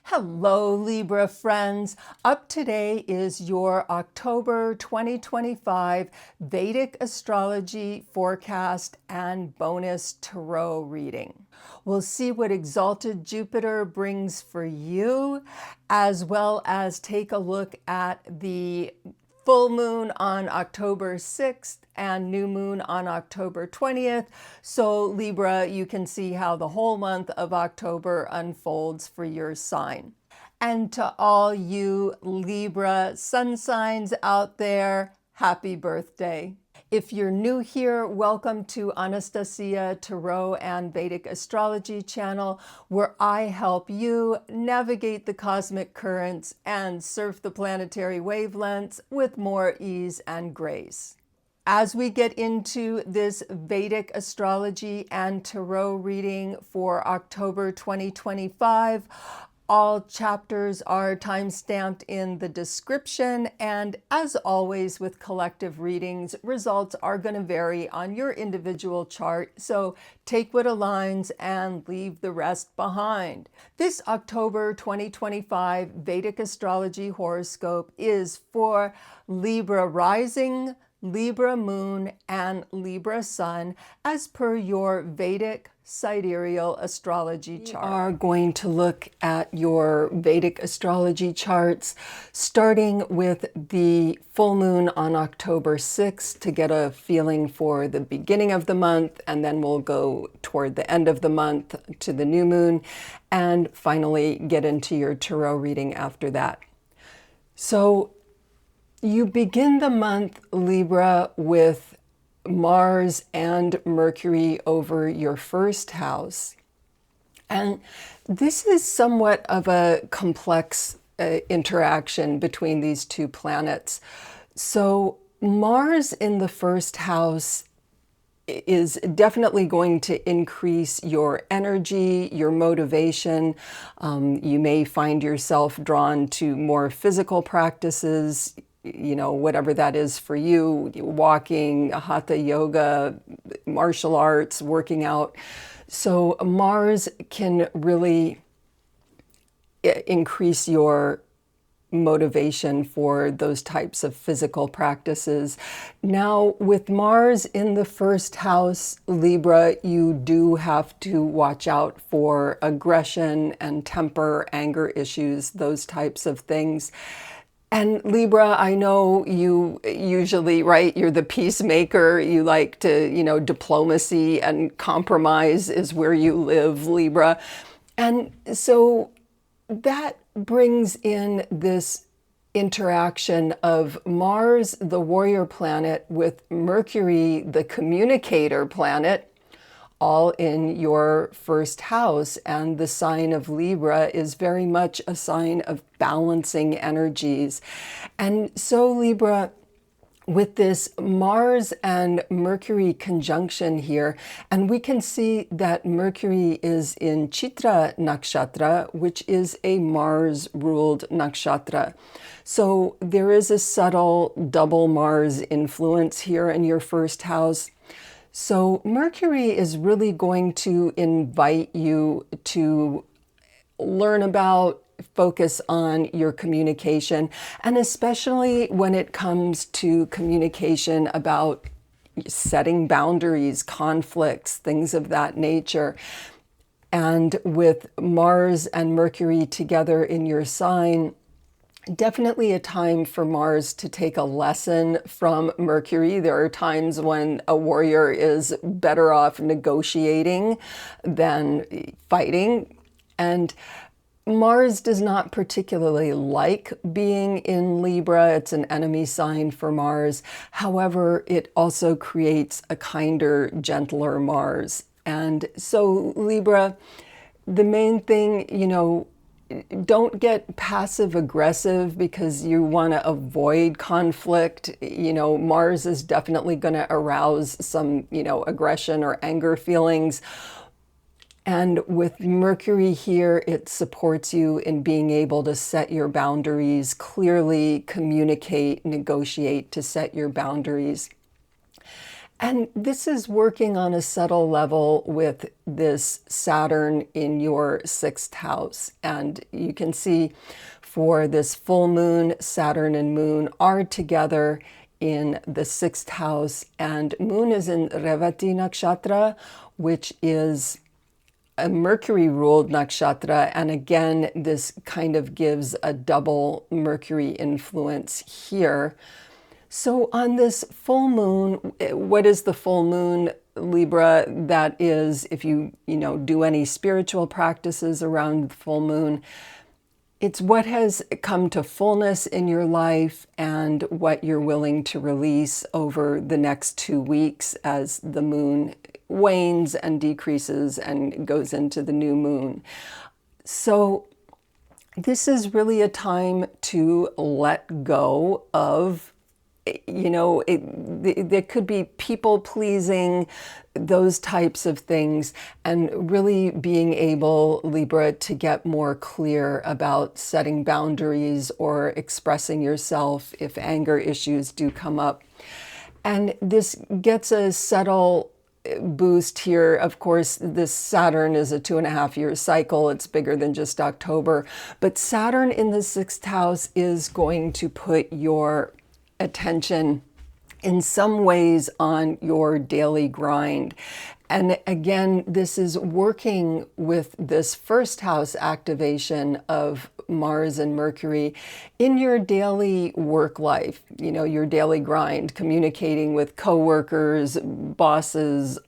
Hello, Libra friends. Up today is your October 2025 Vedic Astrology forecast and bonus tarot reading. We'll see what Exalted Jupiter brings for you, as well as take a look at the full moon on October 6th and new moon on October 20th. So Libra, you can see how the whole month of October unfolds for your sign. And to all you Libra sun signs out there, happy birthday. If you're new here, welcome to Anastasia Tarot and Vedic Astrology channel, where I help you navigate the cosmic currents and surf the planetary wavelengths with more ease and grace. As we get into this Vedic Astrology and Tarot reading for October 2025, all chapters are time-stamped in the description, and as always with collective readings, results are going to vary on your individual chart, so take what aligns and leave the rest behind. This October 2025 Vedic Astrology horoscope is for Libra rising, Libra moon, and Libra sun, as per your Vedic sidereal astrology chart. We are going to look at your Vedic astrology charts, starting with the full moon on October 6th to get a feeling for the beginning of the month, and then we'll go toward the end of the month to the new moon, and finally get into your tarot reading after that. So you begin the month, Libra, with Mars and Mercury over your first house. And this is somewhat of a complex interaction between these two planets. So Mars in the first house is definitely going to increase your energy, your motivation. You may find yourself drawn to more physical practices, you know, whatever that is for you, walking, hatha yoga, martial arts, working out. So Mars can really increase your motivation for those types of physical practices. Now, with Mars in the first house, Libra, you do have to watch out for aggression and temper, anger issues, those types of things. And Libra, I know you usually, right, you're the peacemaker. You like to, you know, diplomacy and compromise is where you live, Libra. And so that brings in this interaction of Mars, the warrior planet, with Mercury, the communicator planet, all in your first house. And the sign of Libra is very much a sign of balancing energies. And so Libra, with this Mars and Mercury conjunction here, and we can see that Mercury is in Chitra Nakshatra, which is a Mars-ruled nakshatra. So there is a subtle double Mars influence here in your first house. So Mercury is really going to invite you to learn about, focus on your communication, and especially when it comes to communication about setting boundaries, conflicts, things of that nature. And with Mars and Mercury together in your sign, definitely a time for Mars to take a lesson from Mercury. There are times when a warrior is better off negotiating than fighting. And Mars does not particularly like being in Libra. It's an enemy sign for Mars. However, it also creates a kinder, gentler Mars. And so Libra, the main thing, you know, don't get passive aggressive because you want to avoid conflict. You know, Mars is definitely going to arouse some, you know, aggression or anger feelings. And with Mercury here, it supports you in being able to set your boundaries, clearly communicate, negotiate to set your boundaries. And this is working on a subtle level with this Saturn in your sixth house. And you can see for this full moon, Saturn and moon are together in the sixth house. And moon is in Revati Nakshatra, which is a Mercury ruled nakshatra. And again, this kind of gives a double Mercury influence here. So on this full moon, what is the full moon, Libra? That is, if you do any spiritual practices around the full moon, it's what has come to fullness in your life and what you're willing to release over the next 2 weeks as the moon wanes and decreases and goes into the new moon. So this is really a time to let go of, there could be people pleasing, those types of things, and really being able, Libra, to get more clear about setting boundaries or expressing yourself if anger issues do come up. And this gets a subtle boost here. Of course, this Saturn is a 2.5-year cycle. It's bigger than just October. But Saturn in the sixth house is going to put your attention in some ways on your daily grind. And again, this is working with this first house activation of Mars and Mercury in your daily work life, your daily grind, communicating with coworkers, bosses,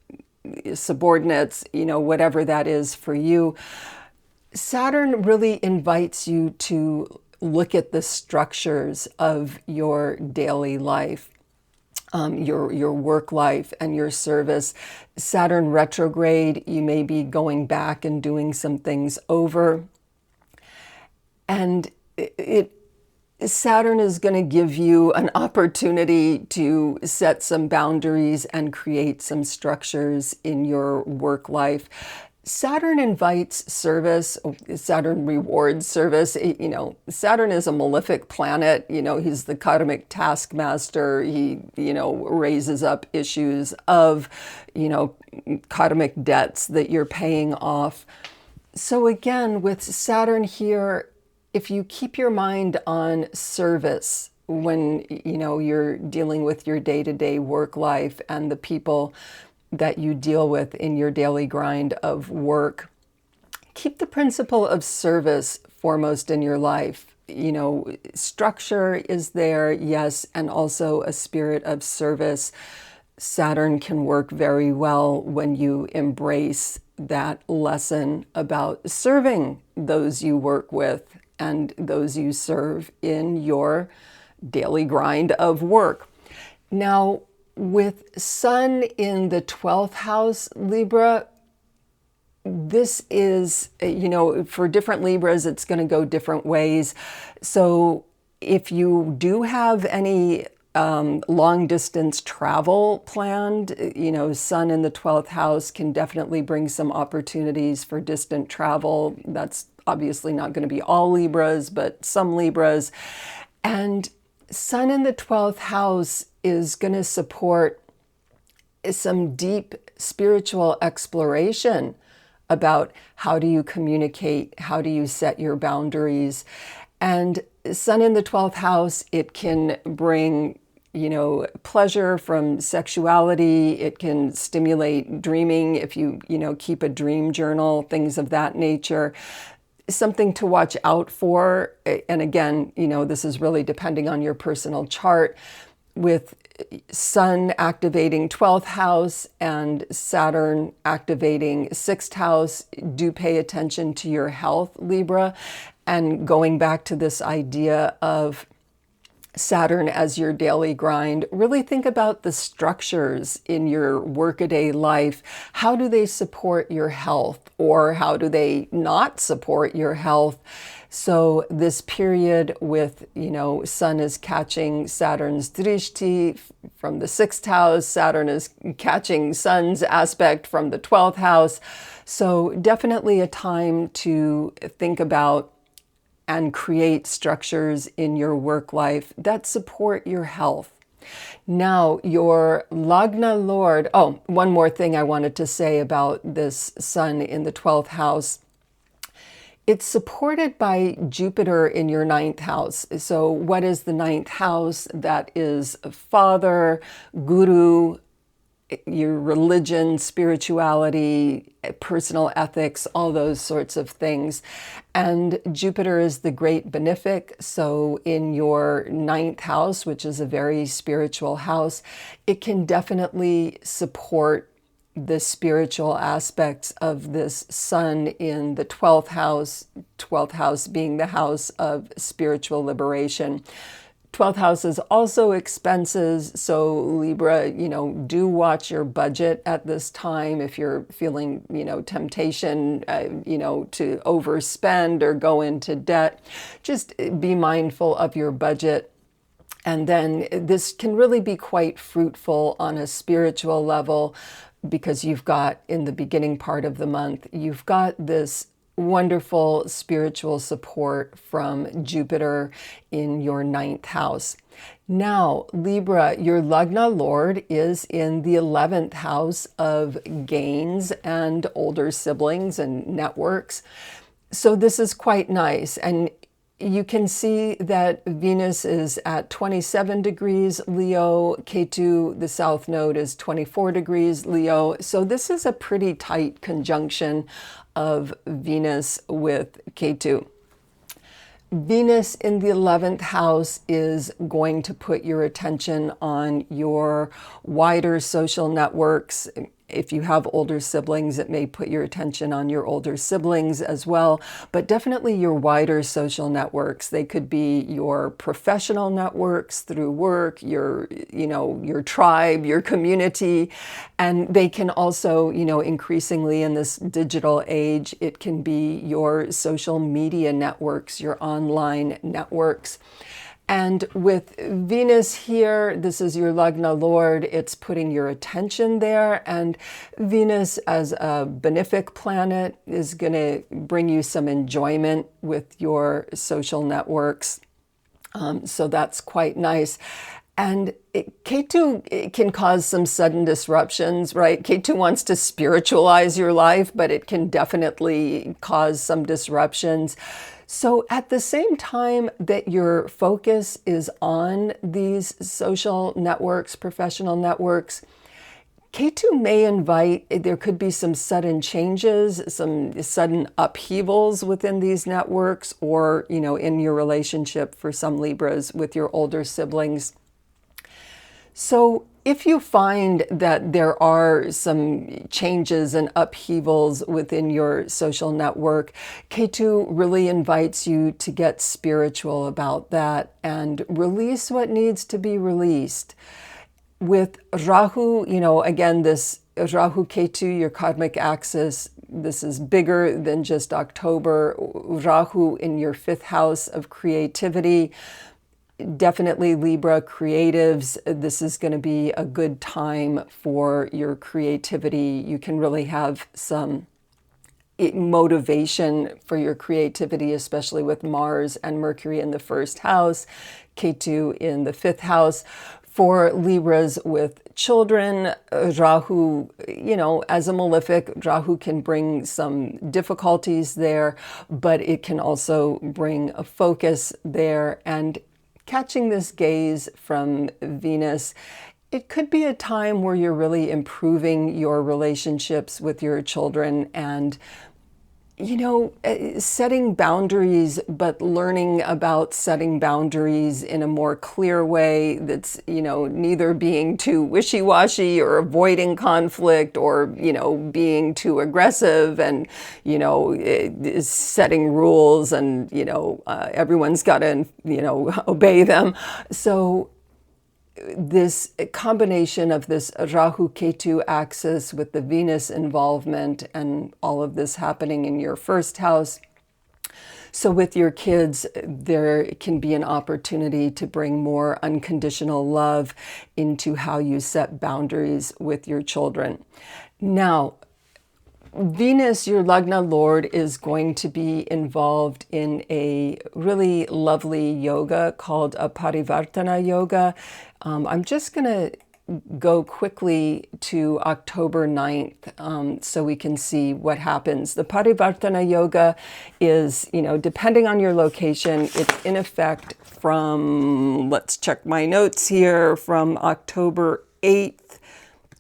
subordinates, whatever that is for you. Saturn really invites you to look at the structures of your daily life, your work life and your service. Saturn retrograde, you may be going back and doing some things over. And Saturn is going to give you an opportunity to set some boundaries and create some structures in your work life. Saturn invites service. Saturn rewards service. Saturn is a malefic planet. He's the karmic taskmaster. He, raises up issues of, karmic debts that you're paying off. So again, with Saturn here, if you keep your mind on service when, you're dealing with your day-to-day work life and the people that you deal with in your daily grind of work, keep the principle of service foremost in your life. Structure is there, yes, and also a spirit of service. Saturn can work very well when you embrace that lesson about serving those you work with and those you serve in your daily grind of work. Now, with Sun in the 12th house, Libra, this is, for different Libras, it's going to go different ways. So if you do have any long distance travel planned, Sun in the 12th house can definitely bring some opportunities for distant travel. That's obviously not going to be all Libras, but some Libras. And Sun in the 12th house is going to support some deep spiritual exploration about how do you communicate, how do you set your boundaries. And Sun in the 12th house, it can bring, pleasure from sexuality. It can stimulate dreaming if you, keep a dream journal, things of that nature. Something to watch out for. And again, this is really depending on your personal chart. With Sun activating 12th house and Saturn activating 6th house, do pay attention to your health, Libra. And going back to this idea of Saturn as your daily grind, really think about the structures in your workaday life. How do they support your health, or how do they not support your health? So this period with, Sun is catching Saturn's drishti from the 6th house. Saturn is catching Sun's aspect from the 12th house. So definitely a time to think about and create structures in your work life that support your health. Now, your Lagna Lord, oh, one more thing I wanted to say about this sun in the 12th house. It's supported by Jupiter in your 9th house. So what is the 9th house? That is father, guru, your religion, spirituality, personal ethics, all those sorts of things. And Jupiter is the great benefic. So in your 9th house, which is a very spiritual house, it can definitely support the spiritual aspects of this sun in the 12th house being the house of spiritual liberation. 12th house is also expenses. So Libra, do watch your budget at this time. If you're feeling, temptation, to overspend or go into debt, just be mindful of your budget. And then this can really be quite fruitful on a spiritual level, because you've got, in the beginning part of the month, you've got this wonderful spiritual support from Jupiter in your 9th house. Now, Libra, your Lagna Lord is in the 11th house of gains and older siblings and networks. So this is quite nice. And you can see that Venus is at 27 degrees Leo, Ketu, the south node, is 24 degrees Leo. So this is a pretty tight conjunction of Venus with Ketu. Venus in the 11th house is going to put your attention on your wider social networks. If you have older siblings, it may put your attention on your older siblings as well, but definitely your wider social networks. They could be your professional networks through work, your tribe, your community, and they can also, increasingly in this digital age, it can be your social media networks, your online networks. And with Venus here, this is your Lagna Lord, it's putting your attention there. And Venus as a benefic planet is going to bring you some enjoyment with your social networks. So that's quite nice. And Ketu can cause some sudden disruptions, right? Ketu wants to spiritualize your life, but it can definitely cause some disruptions. So at the same time that your focus is on these social networks, professional networks, Ketu may invite, there could be some sudden changes, some sudden upheavals within these networks, or, in your relationship for some Libras with your older siblings. So if you find that there are some changes and upheavals within your social network, Ketu really invites you to get spiritual about that and release what needs to be released. With Rahu, again, this Rahu Ketu, your karmic axis, this is bigger than just October. Rahu in your 5th house of creativity. Definitely Libra creatives, this is going to be a good time for your creativity. You can really have some motivation for your creativity, especially with Mars and Mercury in the 1st house, Ketu in the 5th house. For Libras with children, Rahu, as a malefic, Rahu can bring some difficulties there, but it can also bring a focus there. And catching this gaze from Venus, it could be a time where you're really improving your relationships with your children and, setting boundaries, but learning about setting boundaries in a more clear way that's, neither being too wishy-washy or avoiding conflict or, being too aggressive and, setting rules and, everyone's got to, obey them. So this combination of this Rahu-Ketu axis with the Venus involvement and all of this happening in your 1st house. So with your kids, there can be an opportunity to bring more unconditional love into how you set boundaries with your children. Now, Venus, your Lagna Lord, is going to be involved in a really lovely yoga called a Parivartana yoga. I'm just going to go quickly to October 9th so we can see what happens. The Parivartana yoga is, depending on your location, it's in effect from, let's check my notes here, from October 8th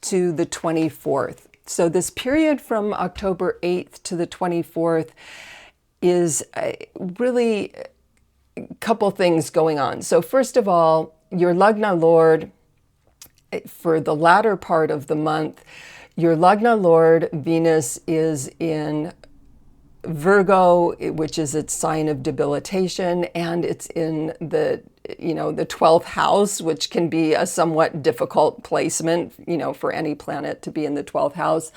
to the 24th. So this period from October 8th to the 24th is really a couple things going on. So first of all, your Lagna Lord, for the latter part of the month, your Lagna Lord, Venus, is in Virgo, which is its sign of debilitation, and it's in the 12th house, which can be a somewhat difficult placement, for any planet to be in the 12th house.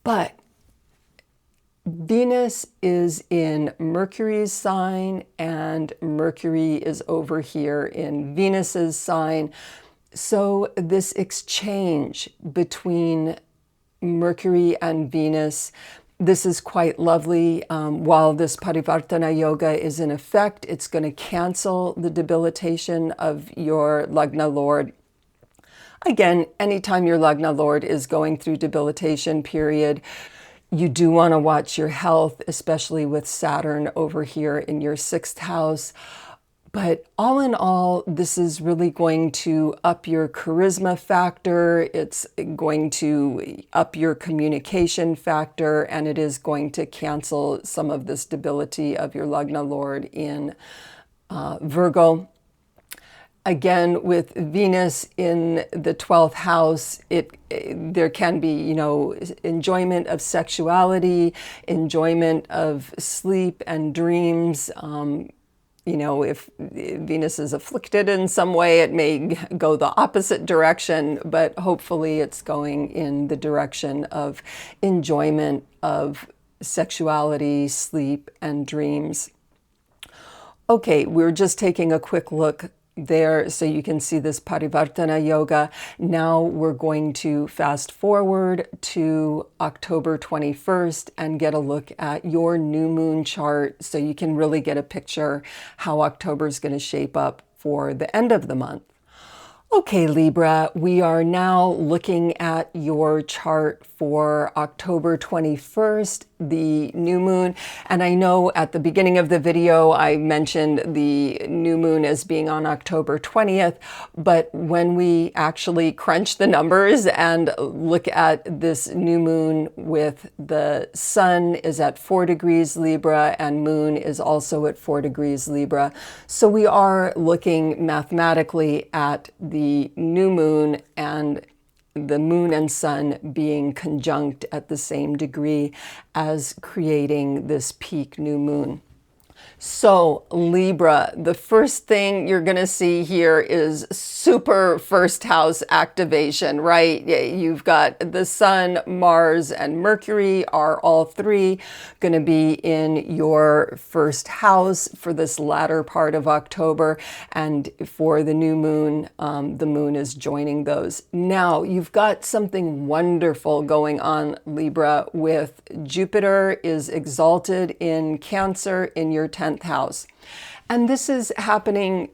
But Venus is in Mercury's sign, and Mercury is over here in Venus's sign. So this exchange between Mercury and Venus, this is quite lovely. While this Parivartana yoga is in effect, it's going to cancel the debilitation of your Lagna Lord. Again, anytime your Lagna Lord is going through debilitation period, you do want to watch your health, especially with Saturn over here in your 6th house. But all in all, this is really going to up your charisma factor. It's going to up your communication factor, and it is going to cancel some of the stability of your Lagna Lord in Virgo. Again, with Venus in the 12th house, there can be, enjoyment of sexuality, enjoyment of sleep and dreams. If Venus is afflicted in some way, it may go the opposite direction, but hopefully it's going in the direction of enjoyment of sexuality, sleep, and dreams. Okay, we're just taking a quick look there so you can see this Parivartana yoga. Now we're going to fast forward to October 21st and get a look at your new moon chart so you can really get a picture how October is going to shape up for the end of the month. Okay, Libra, we are now looking at your chart for October 21st, the new moon. And I know at the beginning of the video, I mentioned the new moon as being on October 20th, but when we actually crunch the numbers and look at this new moon with the sun is at 4 degrees Libra and moon is also at 4 degrees Libra. So we are looking mathematically at the new moon and the moon and sun being conjunct at the same degree as creating this peak new moon. So Libra, the first thing you're going to see here is super first house activation, right? You've got the sun, Mars, and Mercury are all three going to be in your first house for this latter part of October. And for the new moon, the moon is joining those. Now, you've got something wonderful going on, Libra, with Jupiter is exalted in Cancer in your 10th house. And this is happening,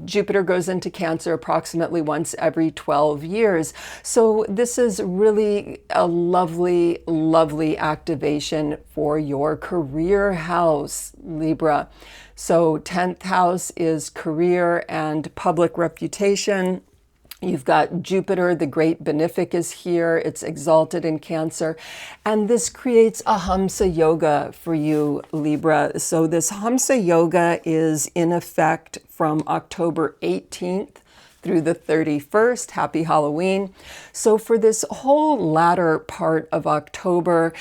Jupiter goes into Cancer approximately once every 12 years. So this is really a lovely, lovely activation for your career house, Libra. So 10th house is career and public reputation. You've got Jupiter, the great benefic, is here. It's exalted in Cancer. And this creates a Hamsa yoga for you, Libra. So this Hamsa yoga is in effect from October 18th through the 31st. Happy Halloween. So for this whole latter part of October,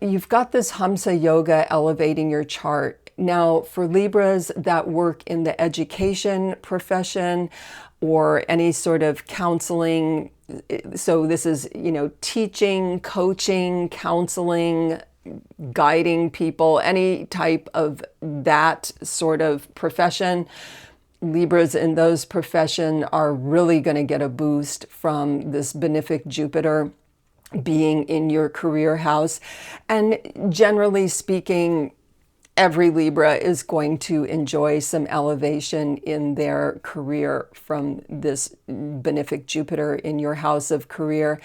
you've got this Hamsa yoga elevating your chart. Now, for Libras that work in the education profession, or any sort of counseling. So this is, teaching, coaching, counseling, guiding people, any type of that sort of profession. Libras in those professions are really going to get a boost from this benefic Jupiter. being in your career house. And generally speaking, every Libra is going to enjoy some elevation in their career from this benefic Jupiter in your house of career.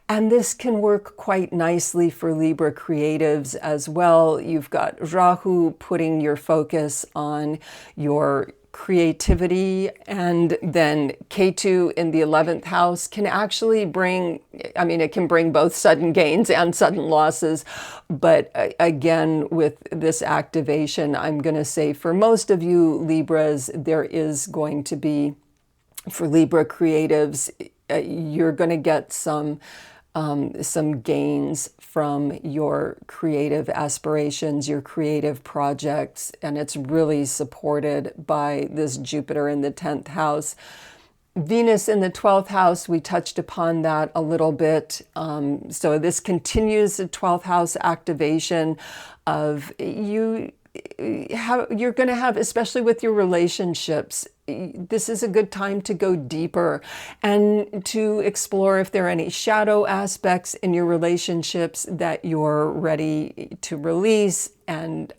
And this can work quite nicely for Libra creatives as well. You've got Rahu putting your focus on your creativity, and then Ketu in the 11th house can actually bring, I mean, it can bring both sudden gains and sudden losses. But again, with this activation, I'm going to say for most of you Libras, there is going to be, for Libra creatives, you're going to get some gains from your creative aspirations, your creative projects, and it's really supported by this Jupiter in the 10th house. Venus in the 12th house, we touched upon that a little bit. So this continues the 12th house activation of you're going to have, especially with your relationships, this is a good time to go deeper and to explore if there are any shadow aspects in your relationships that you're ready to release. And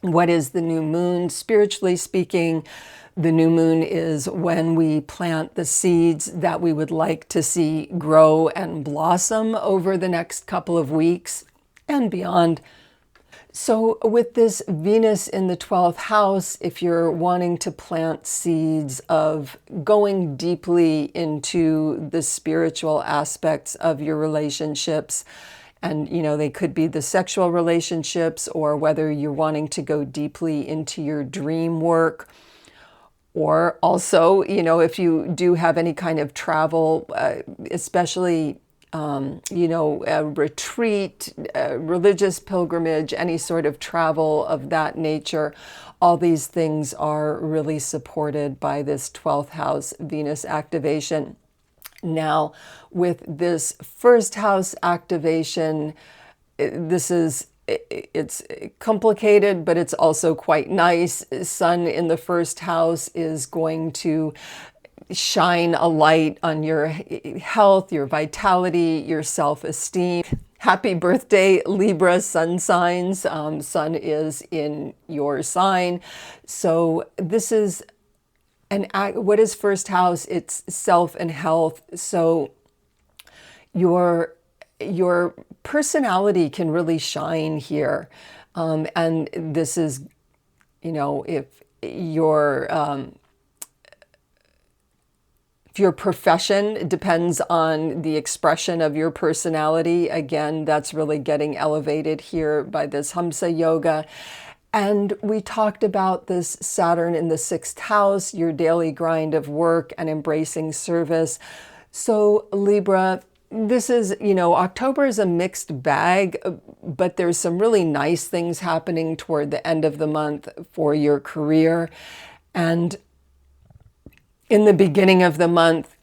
what is the new moon? Spiritually speaking, the new moon is when we plant the seeds that we would like to see grow and blossom over the next couple of weeks and beyond. So with this Venus in the 12th house, if you're wanting to plant seeds of going deeply into the spiritual aspects of your relationships, and they could be the sexual relationships, or whether you're wanting to go deeply into your dream work, or also, if you do have any kind of travel, especially a retreat, a religious pilgrimage, any sort of travel of that nature, all these things are really supported by this 12th house Venus activation. Now, with this first house activation, it's complicated, but it's also quite nice. Sun in the first house is going to shine a light on your health, your vitality, your self-esteem. Happy birthday, Libra sun signs. Sun is in your sign. So this is what is first house? It's self and health. So your personality can really shine here. And this is, if your profession depends on the expression of your personality, again, that's really getting elevated here by this Hamsa Yoga. And we talked about this Saturn in the 6th house, your daily grind of work and embracing service. So Libra, this is, October is a mixed bag, but there's some really nice things happening toward the end of the month for your career. And in the beginning of the month,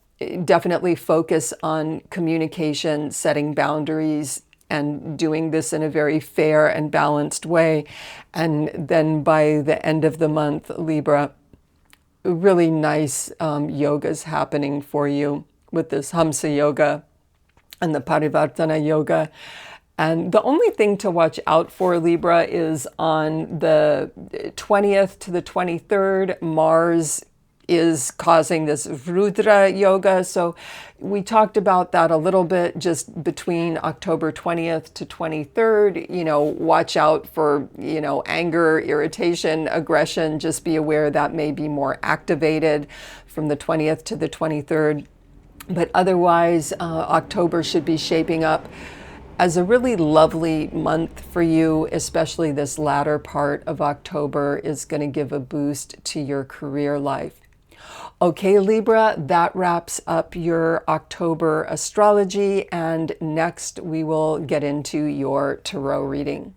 definitely focus on communication, setting boundaries, and doing this in a very fair and balanced way. And then by the end of the month, Libra, really nice yogas happening for you with this Hamsa Yoga and the Parivartana Yoga. And the only thing to watch out for, Libra, is on the 20th to the 23rd, Mars is causing this Rudra Yoga. So we talked about that a little bit just between October 20th to 23rd. Watch out for, anger, irritation, aggression. Just be aware that may be more activated from the 20th to the 23rd. But otherwise, October should be shaping up as a really lovely month for you, especially this latter part of October is going to give a boost to your career life. Okay, Libra, that wraps up your October astrology, and next we will get into your tarot reading.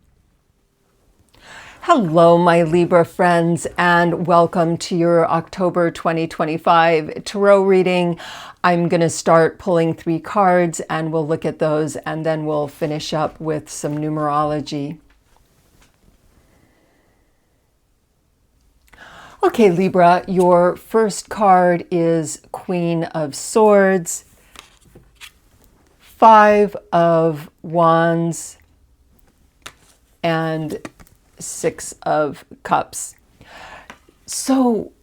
Hello, my Libra friends, and welcome to your October 2025 tarot reading. I'm going to start pulling 3 cards, and we'll look at those, and then we'll finish up with some numerology. Okay, Libra, your first card is Queen of Swords, Five of Wands and Six of Cups. So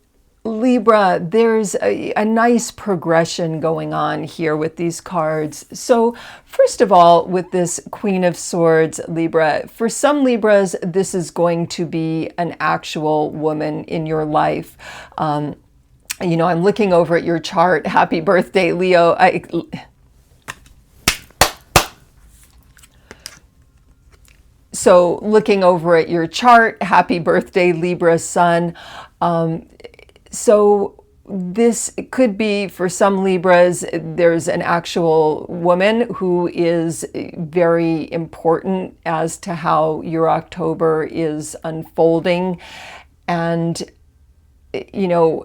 Libra, there's a nice progression going on here with these cards. So first of all, with this Queen of Swords, Libra, for some Libras, this is going to be an actual woman in your life. You know, I'm looking over at your chart. Happy birthday, Leo. So looking over at your chart, happy birthday, Libra sun. So this could be, for some Libras, there's an actual woman who is very important as to how your October is unfolding. And, you know,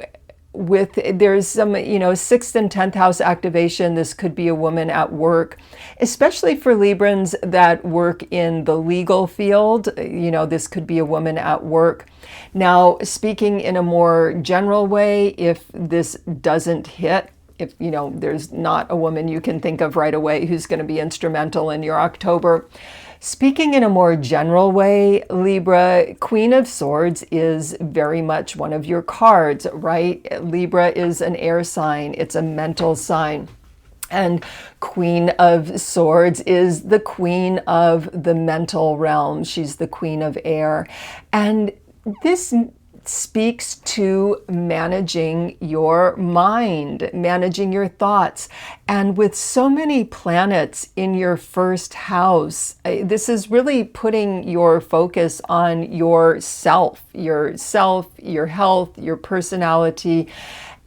there's some, you know, 6th and 10th house activation. This could be a woman at work, especially for Librans that work in the legal field. You know, this could be a woman at work. Now, speaking in a more general way, if this doesn't hit, if, you know, there's not a woman you can think of right away who's going to be instrumental in your October. Speaking in a more general way, Libra, Queen of Swords is very much one of your cards, right? Libra is an air sign. It's a mental sign. And Queen of Swords is the queen of the mental realm. She's the queen of air. And this speaks to managing your mind, managing your thoughts. And with so many planets in your first house, this is really putting your focus on yourself, your health, your personality.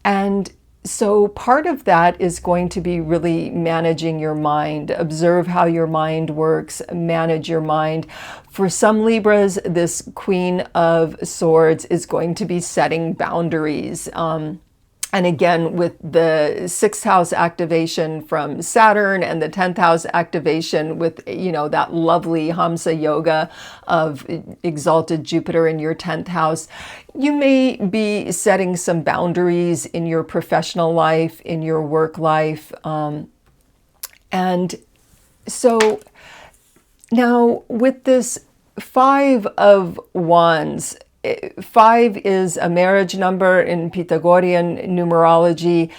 And so part of that is going to be really managing your mind. Observe how your mind works, manage your mind. For some Libras, this Queen of Swords is going to be setting boundaries. And again, with the 6th house activation from Saturn and the 10th house activation with, you know, that lovely Hamsa yoga of exalted Jupiter in your 10th house, you may be setting some boundaries in your professional life, in your work life. And so now with this 5 of Wands, 5 is a marriage number in Pythagorean numerology.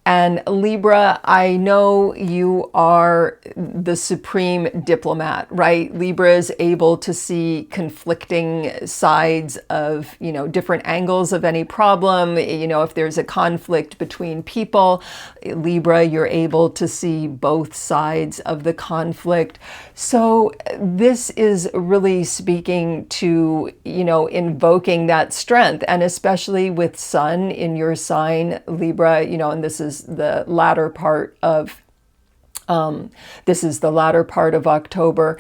And Libra, I know you are the supreme diplomat, right? Libra is able to see conflicting sides of, you know, different angles of any problem. You know, if there's a conflict between people, Libra, you're able to see both sides of the conflict. So this is really speaking to, you know, invoking that strength, and especially with Sun in your sign, Libra, you know, and this is the latter part of October.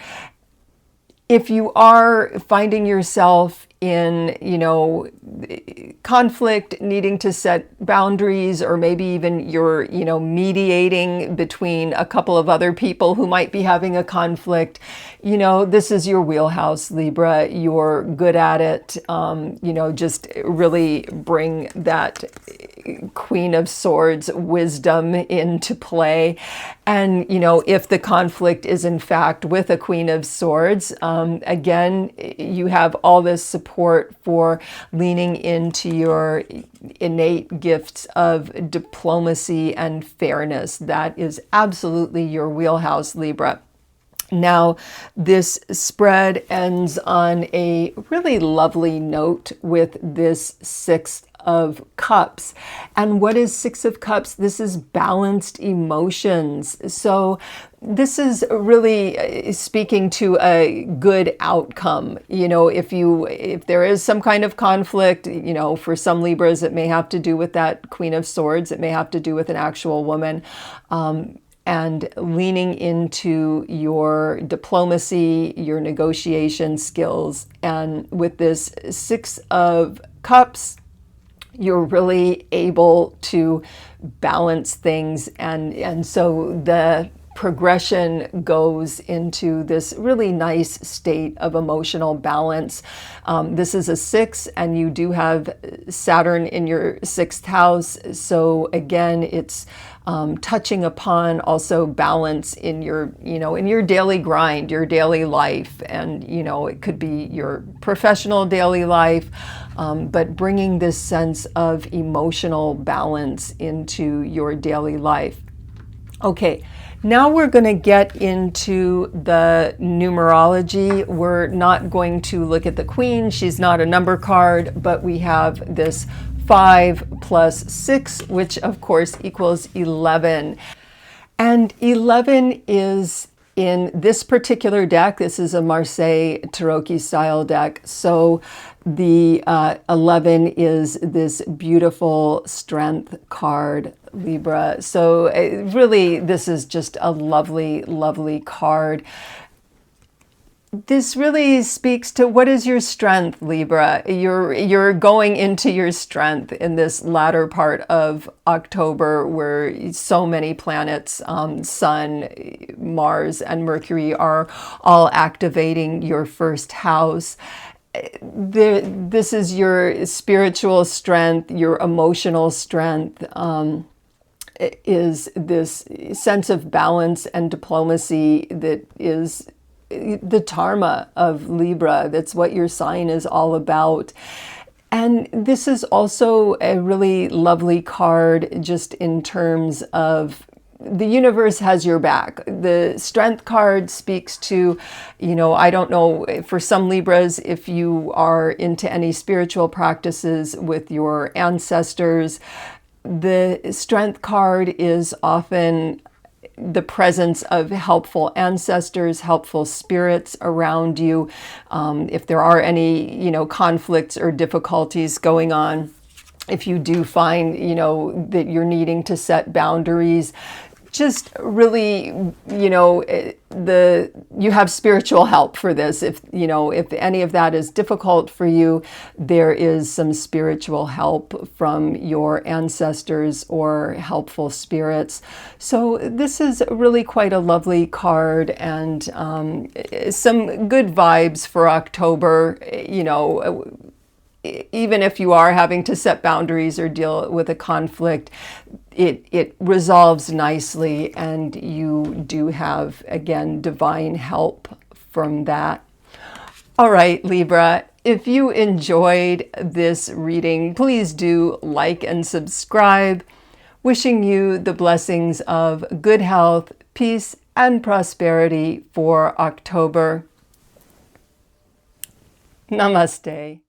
If you are finding yourself in, you know, conflict, needing to set boundaries, or maybe even you're, you know, mediating between a couple of other people who might be having a conflict, you know, this is your wheelhouse, Libra. You're good at it. You know, just really bring that Queen of Swords wisdom into play. And, you know, if the conflict is in fact with a Queen of Swords, again, you have all this support for leaning into your innate gifts of diplomacy and fairness. That is absolutely your wheelhouse, Libra. Now, this spread ends on a really lovely note with this 6 of Cups. And what is 6 of Cups? This is balanced emotions. So this is really speaking to a good outcome. You know, if there is some kind of conflict, you know, for some Libras, it may have to do with that Queen of Swords. It may have to do with an actual woman. And leaning into your diplomacy, your negotiation skills. And with this 6 of Cups, you're really able to balance things. And so the progression goes into this really nice state of emotional balance. This is a 6, and you do have Saturn in your 6th house. So again, it's touching upon also balance in your, in your daily grind, your daily life. And, it could be your professional daily life, but bringing this sense of emotional balance into your daily life. Okay, now we're going to get into the numerology. We're not going to look at the Queen. She's not a number card, but we have this 5 plus 6, which of course equals 11. And 11 is in this particular deck. This is a Marseille Tarot style deck. So the 11 is this beautiful strength card, Libra. So really, this is just a lovely, lovely card. This really speaks to what is your strength, Libra. You're going into your strength in this latter part of October, where so many planets, Sun, Mars, and Mercury are all activating your first house. This is your spiritual strength, your emotional strength. Is this sense of balance and diplomacy that is the dharma of Libra. That's what your sign is all about. And this is also a really lovely card just in terms of the universe has your back. The strength card speaks to, I don't know, for some Libras, if you are into any spiritual practices with your ancestors, the strength card is often the presence of helpful ancestors, helpful spirits around you. If there are any, conflicts or difficulties going on, if you do find, that you're needing to set boundaries, just really, you have spiritual help for this. If any of that is difficult for you, there is some spiritual help from your ancestors or helpful spirits. So this is really quite a lovely card, and some good vibes for October. Even if you are having to set boundaries or deal with a conflict, it resolves nicely, and you do have, again, divine help from that. All right, Libra, if you enjoyed this reading, please do like and subscribe. Wishing you the blessings of good health, peace, and prosperity for October. Namaste.